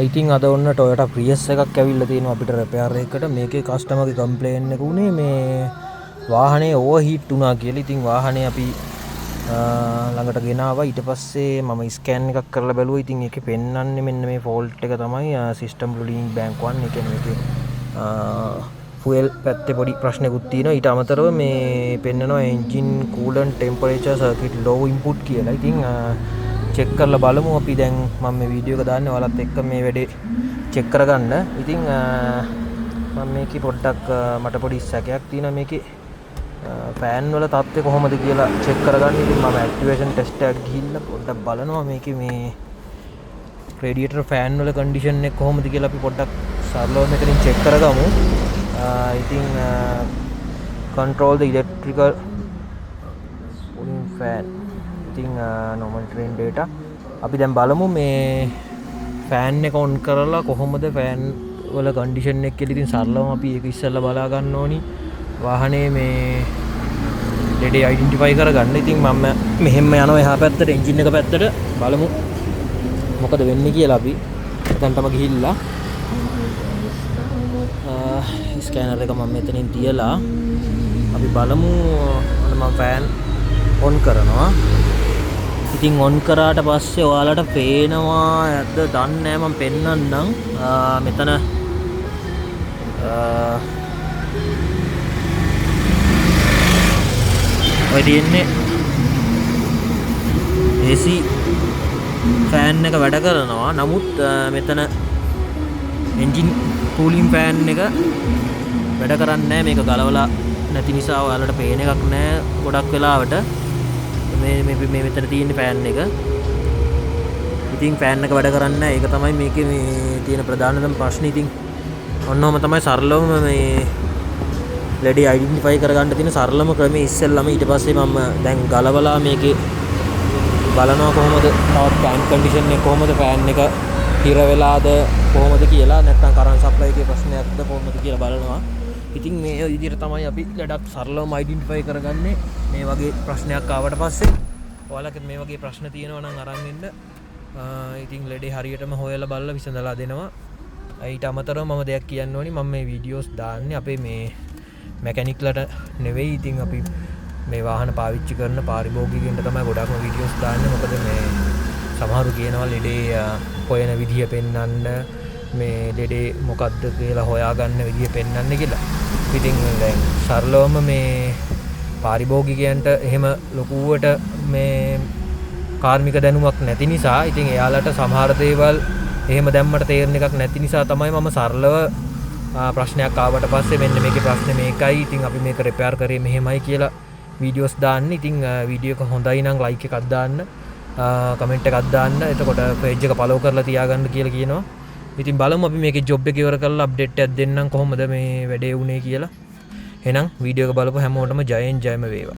ඉතින් අද ඔන්න Toyota Prius එකක් ඇවිල්ලා තියෙනවා අපිට රිපෙයාර් එකකට. මේකේ කස්ටමර්ගේ කම්ප්ලේන් එක උනේ මේ වාහනේ ඕවර්හීට් වුණා කියලා. ඉතින් වාහනේ අපි ළඟට ගෙනාවා. ඊට පස්සේ මම ස්කෑන් එකක් කරලා බැලුවා. ඉතින් ඒකේ පෙන්වන්නේ මෙන්න මේ ෆෝල්ට් එක තමයි සිස්ටම් රූලින් බැංක් 1. ඒ කියන්නේ මේකේ ෆුවල් පැත්තේ පොඩි ප්‍රශ්නකුත් තියෙනවා. ඊට අමතරව මේ පෙන්නනවා එන්ජින් කූලන්ට් ටෙම්පරේචර් සර්කිට් ලෝ ඉන්පුට් කියලා. ඉතින් චෙක් කරලා බලමු අපි දැන් මම මේ වීඩියෝ එක දාන්නේ ඔයාලත් එක්ක මේ වැඩේ චෙක් කරගන්න. ඉතින් මම මේකේ පොඩ්ඩක් මට පොඩි සැකයක් තියෙනවා මේකේ ෆෑන් වල තත්ත්වය කොහොමද කියලා චෙක් කරගන්න. ඉතින් මම ඇක්ටිවේෂන් ටෙස්ට් එකක් ගිහිල්ලා පොඩ්ඩක් බලනවා මේකේ මේ රේඩියේටර් ෆෑන් වල කන්ඩිෂන් එක කොහොමද කියලා අපි පොඩ්ඩක් සරලව මෙතනින් චෙක් කරගමු. ඉතින් control the electrical cooling fan. ඉතින් normal train data අපි දැන් බලමු මේ ෆෑන් එක ඔන් කරලා කොහොමද ෆෑන් වල කන්ඩිෂන් එක කියලා. ඉතින් සරලවම අපි ඒක ඉස්සෙල්ලා බලා ගන්න ඕනි වාහනේ මේ ලෙඩේ අයිඩෙන්ටිෆයි කරගන්න. ඉතින් මම මෙහෙම යනවා එහා පැත්තට එන්ජින් එක පැත්තට බලමු මොකද වෙන්නේ කියලා. අපි එතනටම ගිහිල්ලා ස්කෑනර් එක මම මෙතනින් තියලා අපි බලමු. මම ෆෑන් ඔන් කරනවා. ඉතින් ඔන් කරාට පස්සේ ඔයාලට පේනවා ඇද්ද දන්නේ නැහැ. මම පෙන්නන්නම් මෙතන ඔය තියෙන්නේ AC ෆෑන් එක වැඩ කරනවා. නමුත් මෙතන එන්ජින් කූලින් ෆෑන් එක වැඩ කරන්නේ නැහැ. මේක ගලවලා නැති නිසා ඔයාලට පේන එකක් නැහැ ගොඩක් වෙලාවට. මේ මෙතන තියෙන ෆෑන් එක. ඉතින් ෆෑන් එක වැඩ කරන්නේ නැහැ. ඒක තමයි මේකේ මේ තියෙන ප්‍රධානතම ප්‍රශ්නේ. ඉතින් ඔන්නෝම තමයි සරලවම මේ ලෙඩේ අයිඩෙන්ටිෆයි කරගන්න තියෙන සරලම ක්‍රමය. ඉස්සෙල්ලාම ඊට පස්සේ මම දැන් ගලවලා මේකේ බලනවා කොහොමද තවත් ෆෑන් කන්ඩිෂන් එක කොහොමද ෆෑන් එක හිර වෙලාද කොහොමද කියලා. නැත්නම් කරන්ට් සප්ලයි එකේ ප්‍රශ්නයක්ද කොහොමද කියලා බලනවා. ඉතින් මේ විදිහට තමයි අපි ලඩක් සරලවම අයිඩෙන්ටිෆයි කරගන්නේ. මේ වගේ ප්‍රශ්නයක් ආවට පස්සේ ඔයාලට මේ වගේ ප්‍රශ්න තියෙනවා නම් අරන් එන්න. ඉතින් ලෙඩේ හරියටම හොයලා බලලා විසඳලා දෙනවා. ඊට අමතරව මම දෙයක් කියන්න ඕනි. මම මේ වීඩියෝස් දාන්නේ අපේ මේ මැකැනික්ලට නෙවෙයි. ඉතින් අපි මේ වාහන පාවිච්චි කරන පාරිභෝගිකයන්ට තමයි ගොඩක්ම වීඩියෝස් දාන්නේ. මොකද මේ සමහරු කියනවා ලෙඩේ හොයන විදිය පෙන්වන්න, මේ ලෙඩේ මොකද්ද කියලා හොයාගන්න විදිය පෙන්වන්න කියලා. ඉතින් දැන් සරලවම මේ පාරිභෝගිකයන්ට එහෙම ලොකුවට මේ කාර්මික දැනුමක් නැති නිසා ඉතින් එයාලට සමහර දේවල් එහෙම දැම්මට තේරෙන එකක් නැති නිසා තමයි මම සරලව ප්‍රශ්නයක් ආවට පස්සේ මෙන්න මේකේ ප්‍රශ්නේ මේකයි. ඉතින් අපි මේක රිපෙයාර් කරේ මෙහෙමයි කියලා වීඩියෝස් දාන්නේ. ඉතින් වීඩියෝ එක හොඳයි නම් ලයික් එකක් දාන්න, කමෙන්ට් එකක් දාන්න. එතකොට පේජ් එක ෆලෝ කරලා තියාගන්න කියලා කියනවා. ඉතින් බලමු අපි මේකේ ජොබ් එක ඉවර කරලා අප්ඩේට් එකක් දෙන්නම් කොහොමද මේ වැඩේ වුනේ කියලා. එහෙනම් වීඩියෝ එක බලපුව හැමෝටම ජයෙන් ජයම වේවා.